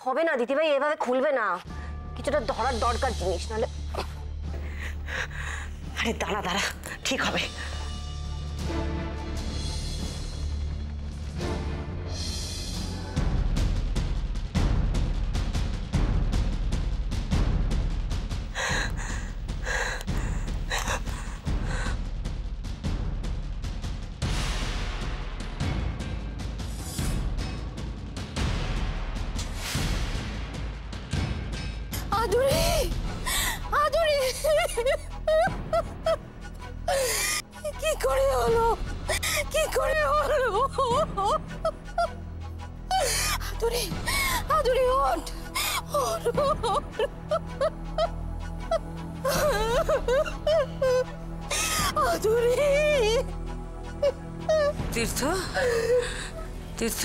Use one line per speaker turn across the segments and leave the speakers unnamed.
হবে না দিদিভাই, এভাবে খুলবে না, কিছুটা ধরার দরকার জিনিস, নাহলে।
আরে দাঁড়া দাঁড়া, ঠিক হবে।
আদুরি, আদুরি, কি করে হলো, কি করে হলো? আদুরি, আদুরি, ওঠ, আদুরি।
তীর্থ, তীর্থ,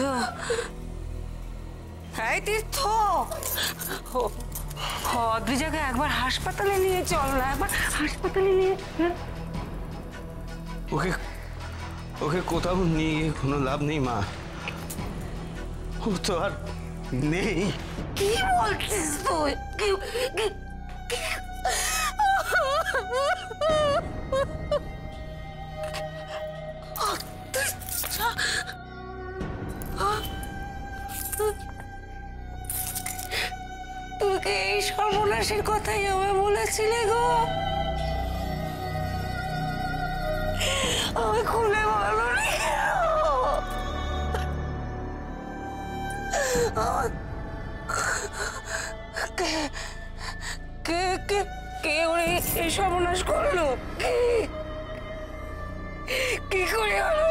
হ্যাঁ তীর্থ, অদ্রিজাকে একবার হাসপাতালে নিয়ে চল না, একবার হাসপাতালে নিয়ে।
ওকে ওকে কোথাও নিয়ে গিয়ে কোনো লাভ নেই মা, ও তো আর নেই।
কি বলছিস তুই? তোকে এই সর্বনাশের কথাই আমায় বলেছিলে গো, আমি খুলে বলো কে কে কে ওরে এই সর্বনাশ করলো? কি করে হলো,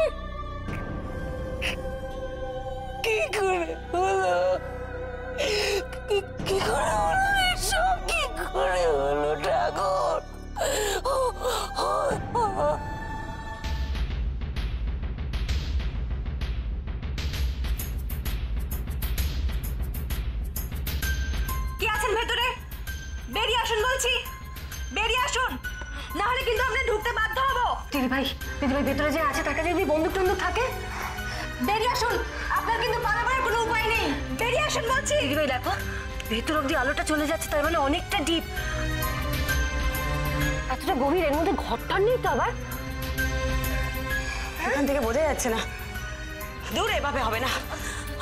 কি করে হলো, কি করে হলো এসব, কি করে হলো ঠাকুর?
কি আছেন ভেতরে? বেরিয়ে আসুন বলছি, বেরিয়ে আসুন, না হলে কিন্তু আপনি ঢুকতে বাধ্য হবো। দিদিভাই, দিদিভাই ভেতরে যে আছে তার কাছে যদি বন্দুক টন্দুক থাকে, বেরিয়ে আসুন, আপনার কিন্তু পালাবার কোনো উপায় নেই, বেরিয়ে আসুন বলছি। দিদিভাই দেখো, ভেতর অব্দি আলোটা চলে যাচ্ছে, তার মানে অনেকটা ডিপ, এতটা গভীর, এর মধ্যে ঘরটার নেই তো আবার?
এখান থেকে বোঝা যাচ্ছে না, দূর এভাবে হবে না,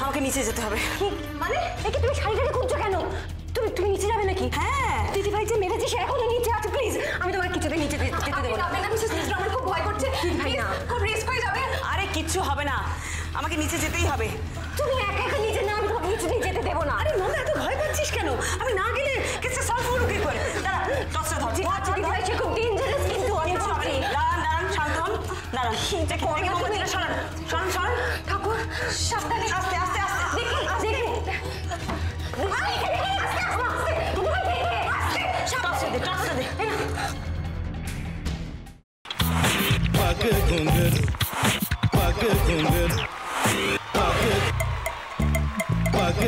আমাকে নিচে যেতে হবে।
মানে একে তুমি শাড়ি টাড়ি খুঁজছো কেন? তুমি নিচে যাবে নাকি?
হ্যাঁ,
দিদিভাই যে মেরেছে সে এখনো নিচে আছে, প্লিজ আমি তোমার কিছুতে নিচে যেতে দেবো না। আমার খুব ভয় করছে, দিদিভাই না, খুব রিস্ক হয়ে যাবে।
আরে কিচ্ছু হবে না, আমাকে নিচে যেতেই হবে।
তুমি একা একা নিচে না, আমি তোমাকে নিচে যেতে দেবো না।
আরে মনে এত ভয় পাচ্ছিস কেন? আমি না গেলে কেসটা সলভ হলো কি করে? দাঁড়া, টর্চটা ধর।
আচ্ছা দিদিভাই, সে খুব ডেঞ্জারাস কিন্তু, আমি বলছি।
দাঁড়ান দাঁড়ান, শান্ত হন, দাঁড়ান। সরান সরান সরান।
ঠাকুর সাবধানে,
আস্তে আস্তে আস্তে,
দেখুন দেখুন।
টর্চটা দে।
पग घुंघरू पग घुंघरू पग पग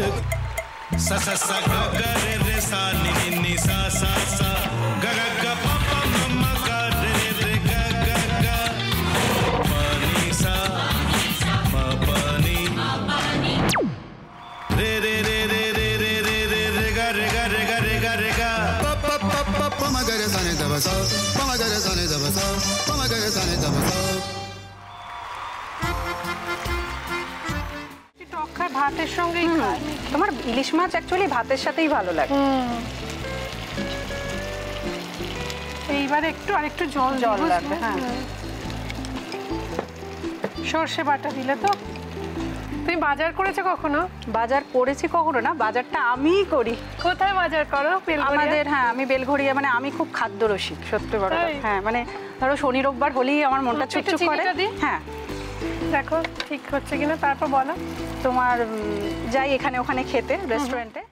सा सा सा ग ग रे रे सा नि नि नि सा सा सा ग ग ग प प म म ग रे रे ग ग ग प नि सा म प नि रे रे रे रे रे रे रे रे रे ग रे ग रे ग रे ग रे ग प प प प प म ग रे सा नि द ब सा प म ग रे सा नि द ब सा प म ग रे सा नि द ब सा।
ভাতের সঙ্গেই খায়। তোমার ইলিশ মাছ অ্যাকচুয়ালি ভাতের সাথেই ভালো লাগে। এইবার একটু আরেকটু জল লাগবে। হ্যাঁ, সর্ষে বাটা দিলে তো। তুমি বাজার করেছো কখনো? বাজার করেছি কখনো না, বাজারটা আমিই করি। কোথায় বাজার করো? আমাদের, হ্যাঁ আমি বেলঘড়িয়া, মানে আমি খুব খাদ্য রসিক, সত্যি বড়। হ্যাঁ মানে ধরো শনি রোববার হলেই আমার মনটা চুপচুপ করে। হ্যাঁ দেখো ঠিক হচ্ছে কিনা, তারপর বলো। তোমার যাই এখানে ওখানে খেতে, রেস্টুরেন্টে।